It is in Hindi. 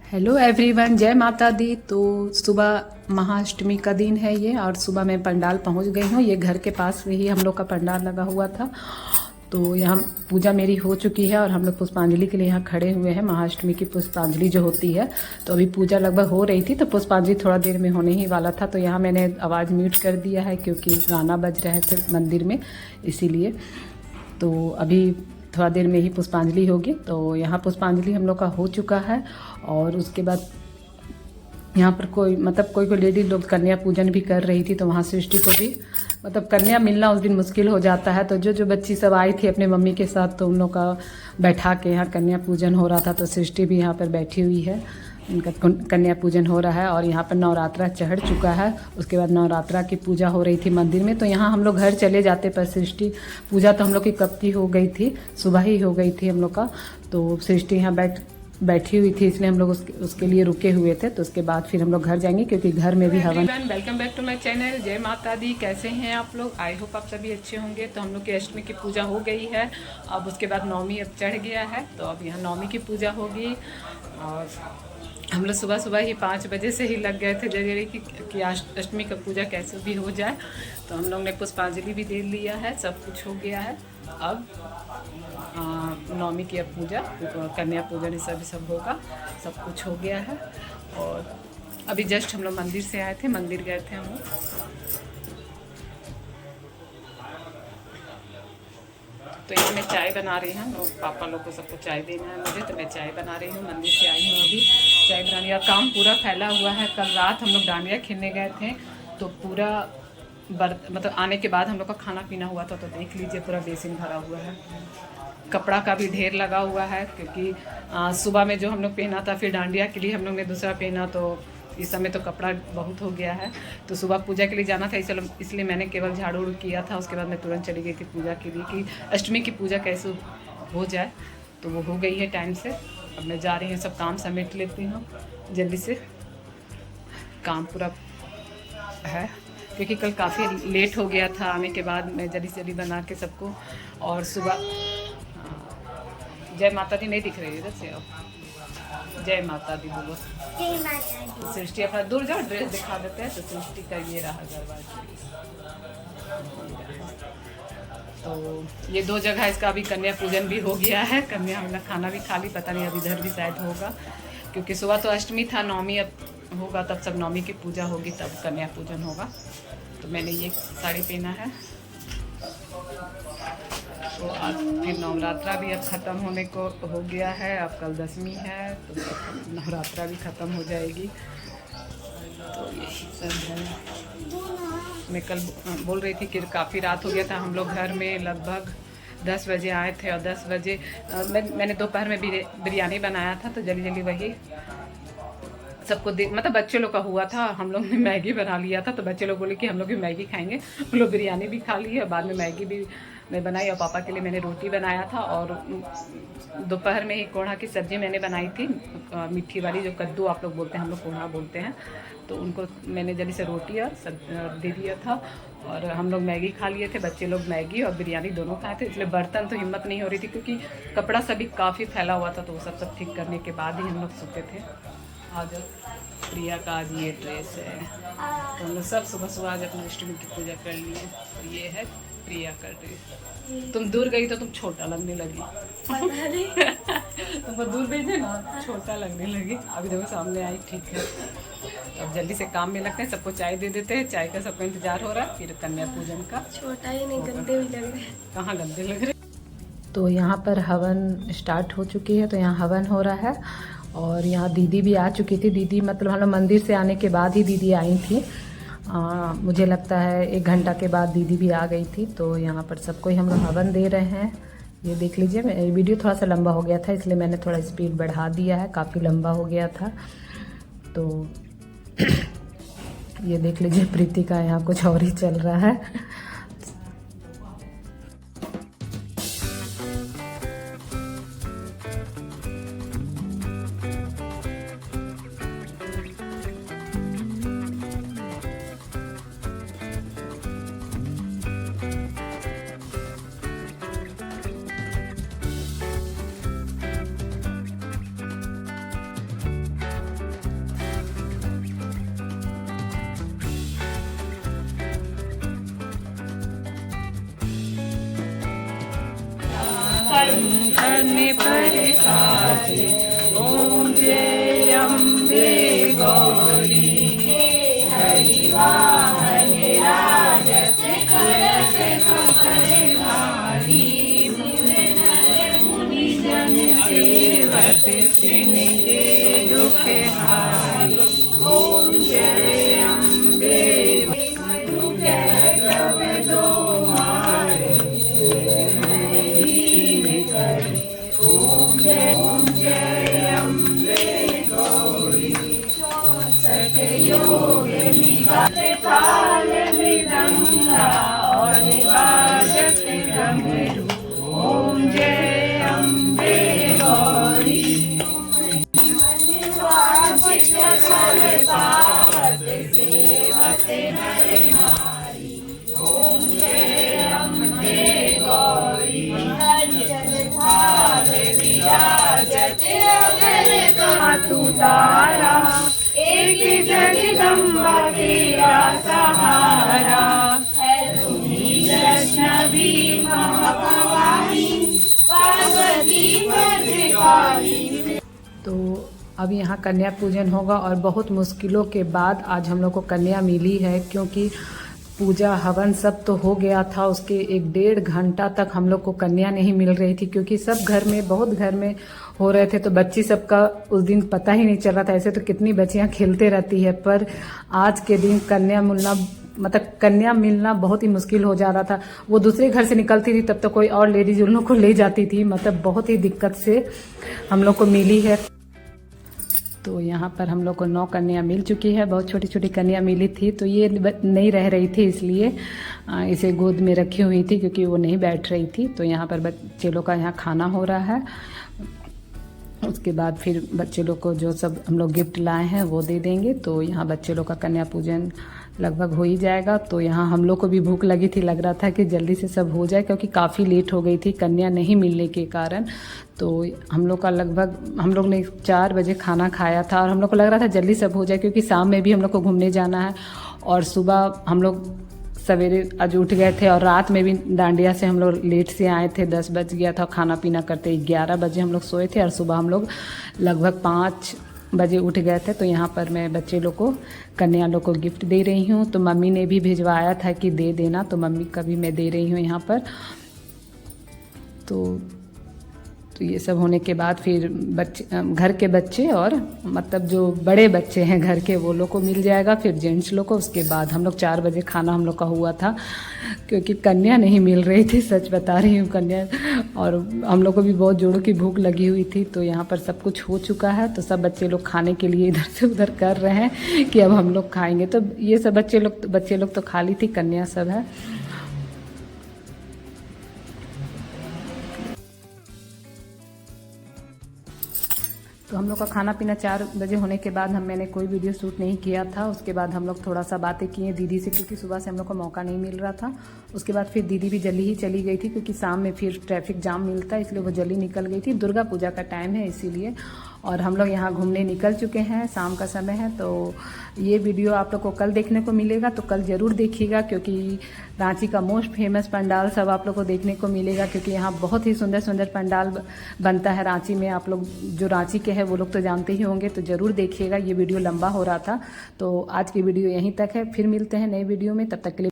हेलो एवरीवन, जय माता दी। तो सुबह महाअष्टमी का दिन है ये, और सुबह मैं पंडाल पहुंच गई हूँ। ये घर के पास ही हम लोग का पंडाल लगा हुआ था। तो यहाँ पूजा मेरी हो चुकी है और हम लोग पुष्पांजलि के लिए यहाँ खड़े हुए हैं। महाअष्टमी की पुष्पांजलि जो होती है, तो अभी पूजा लगभग हो रही थी, तो पुष्पांजलि थोड़ा देर में होने ही वाला था। तो यहाँ मैंने आवाज़ म्यूट कर दिया है क्योंकि गाना बज रहे थे मंदिर में, इसीलिए। तो अभी थोड़ा देर में ही पुष्पांजलि होगी। तो यहाँ पुष्पांजलि हम लोग का हो चुका है। और उसके बाद यहाँ पर कोई लेडी लोग कन्या पूजन भी कर रही थी। तो वहाँ सृष्टि को भी कन्या मिलना उस दिन मुश्किल हो जाता है। तो जो बच्ची सब आई थी अपने मम्मी के साथ, तो उन लोग का बैठा के यहाँ कन्या पूजन हो रहा था। तो सृष्टि भी यहाँ पर बैठी हुई है, इनका कन्या पूजन हो रहा है। और यहाँ पर नवरात्रा चढ़ चुका है। उसके बाद नवरात्रा की पूजा हो रही थी मंदिर में। तो यहाँ हम लोग घर चले जाते, पर सृष्टि पूजा तो हम लोग की कब की हो गई थी, सुबह ही हो गई थी हम लोग का। तो सृष्टि यहाँ बैठी हुई थी, इसलिए हम लोग उसके लिए रुके हुए थे। तो उसके बाद फिर हम लोग घर जाएंगे क्योंकि घर में भी हवन। Welcome back to my channel. जय माता दी। कैसे हैं आप लोग? आई होप आप सभी अच्छे होंगे। तो हम लोग की अष्टमी की पूजा हो गई है। अब उसके बाद नवमी अब चढ़ गया है, तो अब यहाँ नवमी की पूजा होगी। और हम लोग सुबह सुबह ही 5 बजे से ही लग गए थे जल्दी कि अष्टमी का पूजा कैसे भी हो जाए। तो हम लोग ने पुष्पांजलि भी दे लिया है, सब कुछ हो गया है। अब नवमी की अब पूजा, कन्या पूजन ये सब होगा, सब कुछ हो गया है। और अभी जस्ट हम लोग मंदिर से आए थे, मंदिर गए थे हम लोग। तो यहाँ मैं चाय बना रही हूँ, लोग पापा लोग को सबको चाय देना है मुझे, तो मैं चाय बना रही हूँ। मंदिर से आई हूँ अभी चाय बनाने का काम पूरा फैला हुआ है। कल रात हम लोग डांडिया खेलने गए थे, तो पूरा आने के बाद हम लोग का खाना पीना हुआ था। तो देख लीजिए पूरा बेसिन भरा हुआ है। कपड़ा का भी ढेर लगा हुआ है क्योंकि सुबह में जो हम लोग पहना था, फिर डांडिया के लिए हम लोग ने दूसरा पहना। तो इस समय तो कपड़ा बहुत हो गया है। तो सुबह पूजा के लिए जाना था, इसलिए मैंने केवल झाड़ू उड़ू किया था। उसके बाद मैं तुरंत चली गई थी पूजा के लिए कि अष्टमी की पूजा कैसे हो जाए। तो वो हो गई है टाइम से। अब मैं जा रही हूँ, सब काम समेट लेती हूँ जल्दी से। काम पूरा है क्योंकि कल काफ़ी लेट हो गया था आने के बाद। मैं जल्दी से जल्दी बना के सबको। और सुबह जय माता दी नहीं दिख रही है इधर से। अब जय माता दी बोलो। जय माता दी। सृष्टि अपना दूर जाओ, ड्रेस दिखा देते हैं। तो सृष्टि का ये रहा गरबा। तो ये 2 जगह इसका अभी कन्या पूजन भी हो गया है। कन्या हमने खाना भी खा ली, पता नहीं अब इधर भी शायद होगा क्योंकि सुबह तो अष्टमी था, नवमी अब होगा, तब सब नवमी की पूजा होगी, तब कन्या पूजन होगा। तो मैंने ये साड़ी पहना है। तो आज फिर नवरात्रा भी अब ख़त्म होने को हो गया है। अब कल दशमी है, तो नवरात्रा भी ख़त्म हो जाएगी। तो यही सब है। मैं कल बोल रही थी कि काफ़ी रात हो गया था। हम लोग घर में लगभग 10 बजे आए थे, और 10 बजे मैंने दोपहर में बिरयानी बनाया था। तो जल्दी जल्दी वही सबको बच्चे लोग का हुआ था। हम लोग ने मैगी बना लिया था, तो बच्चे लोग बोले कि हम लोग भी मैगी खाएंगे। हम लोग बिरयानी भी खा ली है, बाद में मैगी भी मैं बनाई। और पापा के लिए मैंने रोटी बनाया था। और दोपहर में ही कोढ़ा की सब्ज़ी मैंने बनाई थी, मीठी वाली, जो कद्दू आप लोग बोलते हैं, हम लोग कोढ़ा बोलते हैं। तो उनको मैंने जल्दी से रोटी और दे दिया था। और हम लोग मैगी खा लिए थे, बच्चे लोग मैगी और बिरयानी दोनों खाए थे। इसलिए बर्तन तो हिम्मत नहीं हो रही थी क्योंकि कपड़ा सभी काफ़ी फैला हुआ था। तो वो सब ठीक करने के बाद ही हम लोग सोते थे। आज प्रिया का आज ये ड्रेस है। तो हम लोग सब सुबह सुबह आज अपनी अष्टमी की पूजा कर लिए। तो ये है प्रिया का ड्रेस। तुम दूर गई तो तुम छोटा लगने लगी। तुमको दूर भेजे ना, छोटा लगने लगी। अभी देखो सामने आई, ठीक है। अब जल्दी से काम में लगते हैं, सबको चाय दे देते हैं। चाय का सबको इंतजार हो रहा है, फिर कन्या पूजन का। छोटा ही नहीं, गंदे भी लग रहे हैं। कहाँ गंदे लग रहे। तो यहाँ पर हवन स्टार्ट हो चुकी है। तो यहाँ हवन हो रहा है। और यहाँ दीदी भी आ चुकी थी। दीदी हम लोग मंदिर से आने के बाद ही दीदी आई थी। मुझे लगता है 1 घंटा के बाद दीदी भी आ गई थी। तो यहाँ पर सबको ही हम लोग हवन दे रहे हैं। ये देख लीजिए, ये वीडियो थोड़ा सा लंबा हो गया था, इसलिए मैंने थोड़ा स्पीड बढ़ा दिया है, काफ़ी लंबा हो गया था। तो ये देख लीजिए, प्रीति का यहाँ कुछ और ही चल रहा है। करने पर साजे। ओम जय अम्बे गौरी हरि वाहन राजत खड़ग कपरधारी। मुनि जन सेवत तिनके दुख हारी। ओम जय अम्बे योग निवाल मृदंगा और वाजत डमरू। ओम जय अम्बे गौरी पावत सेवत नर नारी। ओम जय अम्बे गौरी जलधार विराजत अगर कातु तारा। एक जगदम्बा तेरा सहारा है तुम्ही वैष्णवी महाभवानी पार्वती भद्रकाली। तो अब यहाँ कन्या पूजन होगा और बहुत मुश्किलों के बाद आज हम लोग को कन्या मिली है, क्योंकि पूजा हवन सब तो हो गया था, उसके 1-1.5 घंटा तक हम लोग को कन्या नहीं मिल रही थी, क्योंकि सब घर में बहुत घर में हो रहे थे, तो बच्ची सबका उस दिन पता ही नहीं चल रहा था। ऐसे तो कितनी बच्चियां खेलते रहती है, पर आज के दिन कन्या मिलना बहुत ही मुश्किल हो जा रहा था। वो दूसरे घर से निकलती थी तब तो कोई और लेडीज उन लोग को ले जाती थी, मतलब बहुत ही दिक्कत से हम लोग को मिली है। तो यहाँ पर हम लोग को 9 कन्या मिल चुकी है। बहुत छोटी छोटी कन्या मिली थी, तो ये नहीं रह रही थी, इसलिए इसे गोद में रखी हुई थी, क्योंकि वो नहीं बैठ रही थी। तो यहाँ पर बच्चे लोग का यहाँ खाना हो रहा है। उसके बाद फिर बच्चे लोग को जो सब हम लोग गिफ्ट लाए हैं वो दे देंगे। तो यहाँ बच्चे लोग का कन्या पूजन लगभग हो ही जाएगा। तो यहाँ हम लोग को भी भूख लगी थी, लग रहा था कि जल्दी से सब हो जाए, क्योंकि काफ़ी लेट हो गई थी कन्या नहीं मिलने के कारण। तो हम लोग ने 4 बजे खाना खाया था, और हम लोग को लग रहा था जल्दी सब हो जाए, क्योंकि शाम में भी हम लोग को घूमने जाना है, और सुबह हम लोग सवेरे आज उठ गए थे, और रात में भी डांडिया से हम लोग लेट से आए थे, 10 बज गया था। खाना पीना करते 11 बजे हम लोग सोए थे, और सुबह हम लोग लगभग 5 बजे उठ गए थे। तो यहाँ पर मैं बच्चे लोग को कन्या लोग को गिफ्ट दे रही हूँ। तो मम्मी ने भी भिजवाया था कि दे देना, तो मम्मी का भी मैं दे रही हूँ यहाँ पर। तो ये सब होने के बाद फिर घर के बच्चे और मतलब जो बड़े बच्चे हैं घर के, वो लोग को मिल जाएगा, फिर जेंट्स लोग को। उसके बाद हम लोग 4 बजे खाना हम लोग का हुआ था, क्योंकि कन्या नहीं मिल रही थी, सच बता रही हूँ कन्या, और हम लोग को भी बहुत जोरों की भूख लगी हुई थी। तो यहाँ पर सब कुछ हो चुका है, तो सब बच्चे लोग खाने के लिए इधर से उधर कर रहे हैं कि अब हम लोग खाएंगे। तो ये सब बच्चे लोग तो खाली थी, कन्या सब है। तो हम लोग का खाना पीना 4 बजे होने के बाद मैंने कोई वीडियो शूट नहीं किया था। उसके बाद हम लोग थोड़ा सा बातें किए दीदी से, क्योंकि सुबह से हम लोग को मौका नहीं मिल रहा था। उसके बाद फिर दीदी भी जल्दी ही चली गई थी, क्योंकि शाम में फिर ट्रैफिक जाम मिलता है, इसलिए वो जल्दी निकल गई थी। दुर्गा पूजा का टाइम है इसीलिए। और हम लोग यहाँ घूमने निकल चुके हैं, शाम का समय है। तो ये वीडियो आप लोग को कल देखने को मिलेगा, तो कल ज़रूर देखिएगा, क्योंकि रांची का मोस्ट फेमस पंडाल सब आप लोग को देखने को मिलेगा, क्योंकि यहाँ बहुत ही सुंदर सुंदर पंडाल बनता है रांची में। आप लोग जो रांची के हैं वो लोग तो जानते ही होंगे, तो ज़रूर देखिएगा। ये वीडियो लंबा हो रहा था, तो आज की वीडियो यहीं तक है। फिर मिलते हैं नए वीडियो में, तब तक के लिए